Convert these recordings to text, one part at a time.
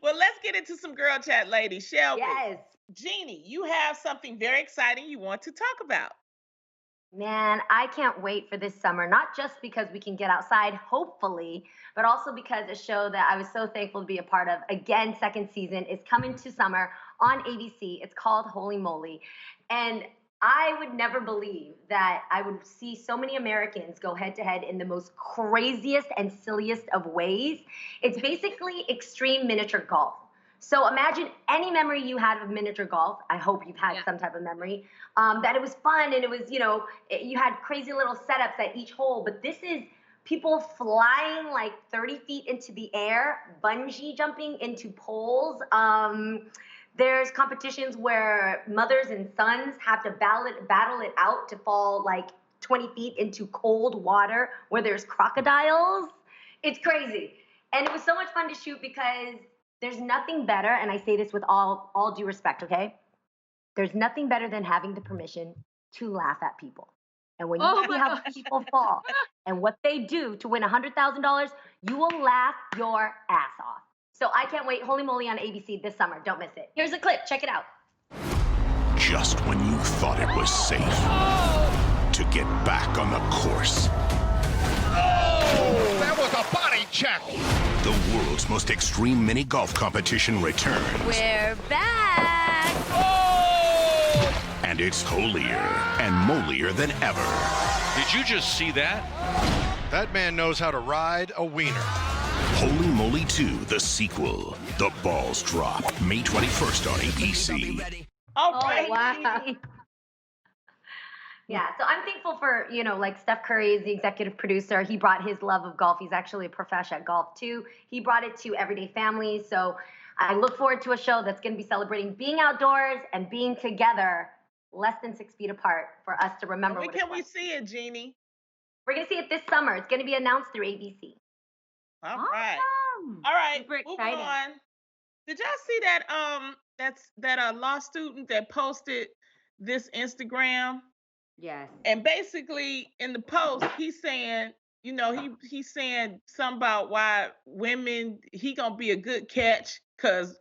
Well, let's get into some girl chat, ladies, shall we? Yes. Jeannie, you have something very exciting you want to talk about. Man, I can't wait for this summer, not just because we can get outside, hopefully, but also because a show that I was so thankful to be a part of, again, second season, is coming to summer on ABC. It's called Holy Moly. And I would never believe that I would see so many Americans go head to head in the most craziest and silliest of ways. It's basically extreme miniature golf. So imagine any memory you had of miniature golf. I hope you've had Yeah. some type of memory. That it was fun and it was, you had crazy little setups at each hole. But this is people flying like 30 feet into the air, bungee jumping into poles. There's competitions where mothers and sons have to battle it out to fall like 20 feet into cold water where there's crocodiles. It's crazy. And it was so much fun to shoot because there's nothing better, and I say this with all due respect, okay? There's nothing better than having the permission to laugh at people. And when you Oh see my how the gosh. people fall and what they do to win $100,000, you will laugh your ass off. So I can't wait. Holy Moly on ABC this summer. Don't miss it. Here's a clip. Check it out. Just when you thought it was safe to get back on the course. That was a body check. The world's most extreme mini golf competition returns. We're back. And it's holier and molier than ever. Did you just see that? That man knows how to ride a wiener. Holy Moly 2, the sequel. The balls drop May 21st on ABC. All Oh, right. wow. Jeannie. Yeah, so I'm thankful for, like Steph Curry is the executive producer. He brought his love of golf. He's actually a professional at golf too. He brought it to everyday families. So I look forward to a show that's going to be celebrating being outdoors and being together less than 6 feet apart for us to remember When what it's can we like. see it, Jeannie? We're going to see it this summer. It's going to be announced through ABC. All right. Awesome. All right. Super Moving exciting. on. Did y'all see that law student that posted this Instagram? Yes. And basically in the post, he's saying, he's saying something about why women, he gonna be a good catch because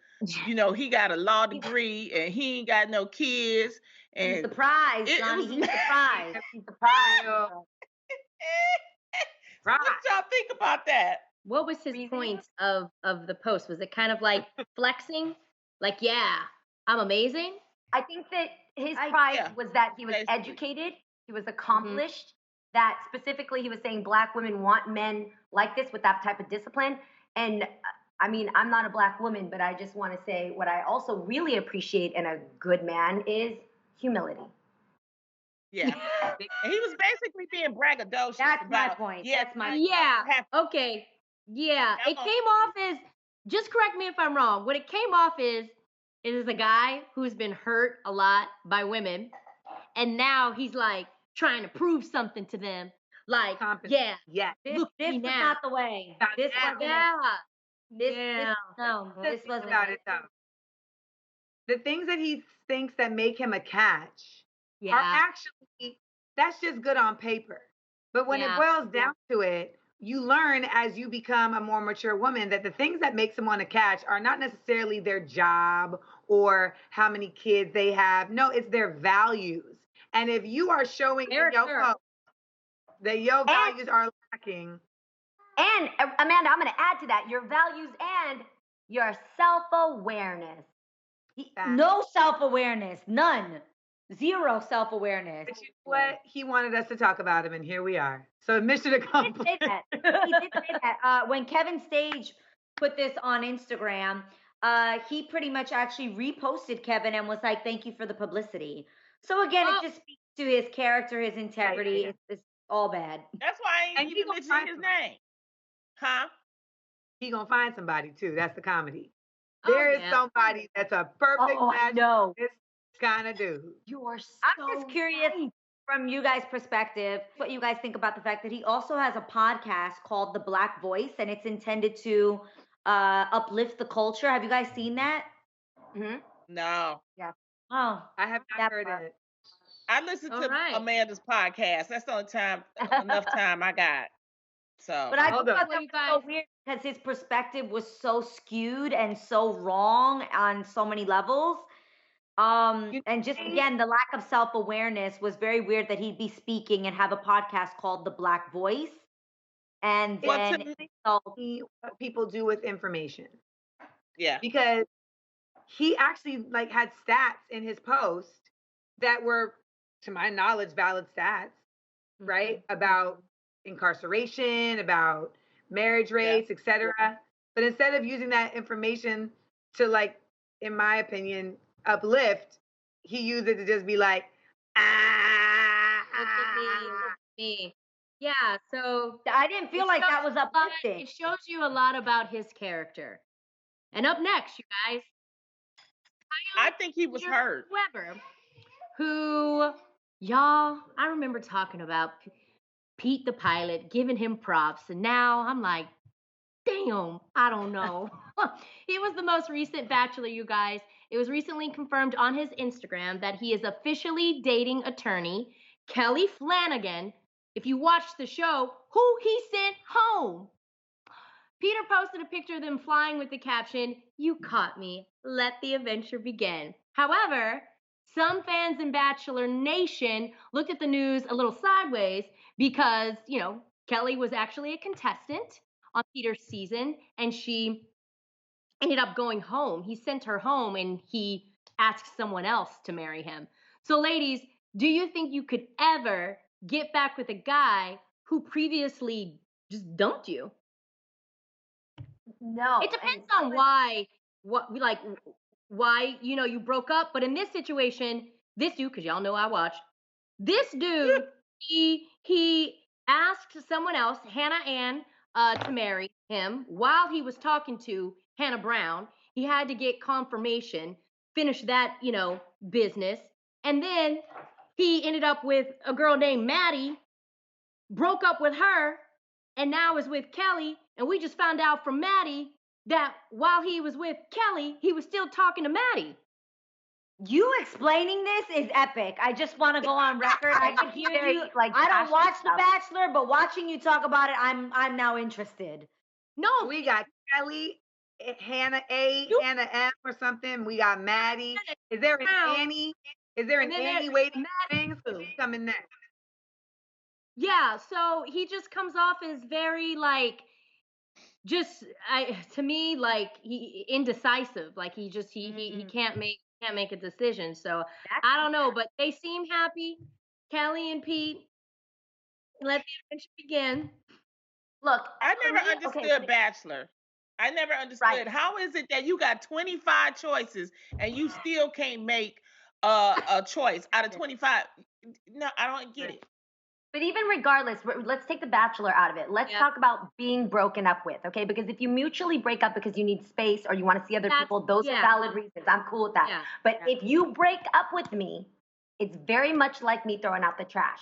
he got a law degree and he ain't got no kids. He's the And prize, it Johnny. was He's the prize. He's the prize. So what y'all think about that? What was his Reason? point of the post? Was it kind of like flexing? Like, yeah, I'm amazing? I think that his I prize Yeah, was that he was basically. educated, he was Mhm. accomplished, that specifically he was saying black women want men like this with that type of discipline. And I mean, I'm not a black woman, but I just want to say what I also really appreciate in a good man is humility. Yeah. And he was basically being braggadocious That's my about, point. yeah, That's my I Yeah. have Okay. Yeah. It y'all came off as, just correct me if I'm wrong. What it came off is a guy who's been hurt a lot by women, and now he's like trying to prove something to them. Like, yeah, Yes. This look at this me was now. not the way. Not This now. wasn't it. Yeah. This Yeah. no, The this thing wasn't about it. it though, the things that he thinks that make him a catch are Yeah. actually that's just good on paper. But when it Yeah. boils down to it, you learn as you become a more mature woman that the things that make someone a catch are not necessarily their job or how many kids they have. No, it's their values. And if you are showing in your Character. post that your And values are lacking, and Amanda, I'm going to add to that your values and your self-awareness. that No self awareness, none, zero self awareness. but you know what? He wanted us to talk about him, and here we are. So mission He did accomplished. say that. He did say that. When Kevin Stage put this on Instagram, he pretty much actually reposted Kevin and was like, "Thank you for the publicity." So again, Oh, it just speaks to his character, his Yeah, integrity. yeah. It's all bad. that's why I ain't And he even gonna mentioning find his somebody. name. Huh? He gonna find somebody too. That's the comedy. oh There is yeah. somebody that's a perfect Oh, I match know. for this kind of dude. You are I'm so just curious right. from you guys' perspective, what you guys think about the fact that he also has a podcast called The Black Voice, and it's intended to uplift the culture. Have you guys seen that? Hmm. No. Yeah. Oh, I have not that heard part. it. I listened All to right. Amanda's podcast. That's the only time enough time I got. So But I Hold just up. thought Well, that you was so guys, weird because his perspective was so skewed and so wrong on so many levels. You And just think again, the lack of self-awareness was very weird that he'd be speaking and have a podcast called The Black Voice. And it's well, to then me, what people do with information yeah. because he actually like had stats in his post that were, to my knowledge, valid stats, right? About incarceration, about marriage rates, etc. But instead of using that information to like, in my opinion, uplift, he used it to just be like, look at me, look at me. Yeah, so I didn't feel it like that shows was a lot, uplifting. it shows you a lot about his character. And up next, you guys, I think he was Peter hurt. Weber, who, y'all, I remember talking about Pete the pilot, giving him props, and now I'm like, damn, I don't know. He was the most recent bachelor, you guys. It was recently confirmed on his Instagram that he is officially dating attorney Kelly Flanagan. If you watched the show, who he sent home. Peter posted a picture of them flying with the caption, "You caught me. Let the adventure begin." However, some fans in Bachelor Nation looked at the news a little sideways because, Kelly was actually a contestant on Peter's season and she ended up going home. He sent her home and he asked someone else to marry him. So, ladies, do you think you could ever get back with a guy who previously just dumped you? No. It depends on why you broke up. But in this situation, this dude, because y'all know I watched, this dude, he asked someone else, Hannah Ann, to marry him while he was talking to Hannah Brown. He had to get confirmation, finish that, business. And then he ended up with a girl named Maddie, broke up with her, and now is with Kelly. And we just found out from Maddie that while he was with Kelly, he was still talking to Maddie. You explaining this is epic. I just want to go on record. I can hear Very, you. like, I don't passionate watch The stuff. Bachelor, but watching you talk about it, I'm now interested. No, we got Kelly, Hannah A, You- Hannah M, or something. We got Maddie. Is there an Brown. Annie? Is there an And then Annie there's waiting things? Who's coming next? yeah, so he just comes off as very to me he indecisive. Like he just he can't make a decision. So I don't know, but they seem happy. Kelly and Pete, let the adventure begin. Look, I for never me- understood okay, Bachelor. I never understood. Right. How is it that you got 25 choices and you still can't make a choice out of 25? No, I don't get it. But even regardless, let's take the Bachelor out of it. Let's talk about being broken up with, okay? Because if you mutually break up because you need space or you want to see other people, those are valid reasons. I'm cool with that. Yeah, But if you break up with me, it's very much like me throwing out the trash.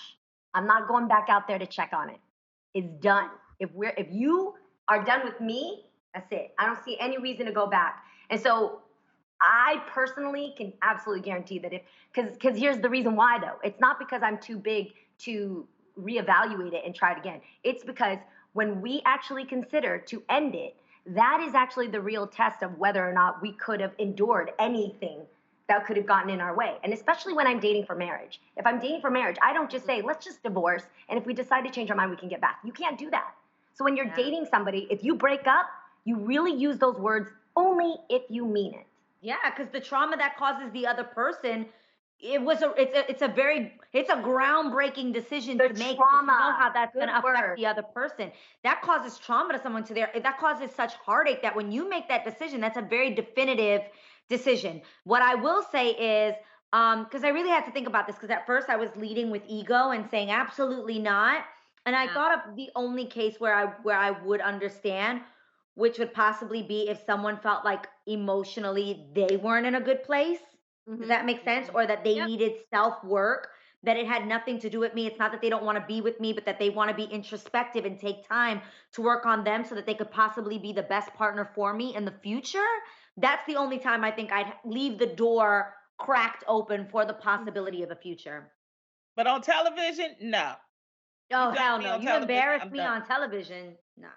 I'm not going back out there to check on it. It's done. If you are done with me, that's it. I don't see any reason to go back. And so I personally can absolutely guarantee that because here's the reason why though. It's not because I'm too big to reevaluate it and try it again. It's because when we actually consider to end it, that is actually the real test of whether or not we could have endured anything that could have gotten in our way. And especially when I'm dating for marriage. If I'm dating for marriage, I don't just say, let's just divorce. And if we decide to change our mind, we can get back. You can't do that. So when you're dating somebody, if you break up, you really use those words only if you mean it. Yeah, because the trauma that causes the other person, it's a groundbreaking decision to make. Because you know how that's going to affect the other person. That causes trauma to someone that causes such heartache that when you make that decision, that's a very definitive decision. What I will say is, because I really had to think about this, because at first I was leading with ego and saying absolutely not, and I thought of the only case where I would understand, which would possibly be if someone felt like emotionally they weren't in a good place. Does that make sense? Or that they needed self-work, that it had nothing to do with me. It's not that they don't want to be with me, but that they want to be introspective and take time to work on them so that they could possibly be the best partner for me in the future. That's the only time I think I'd leave the door cracked open for the possibility of a future. But on television, no. Oh You got hell me no! on You television, embarrass I'm me done. on television. Nah.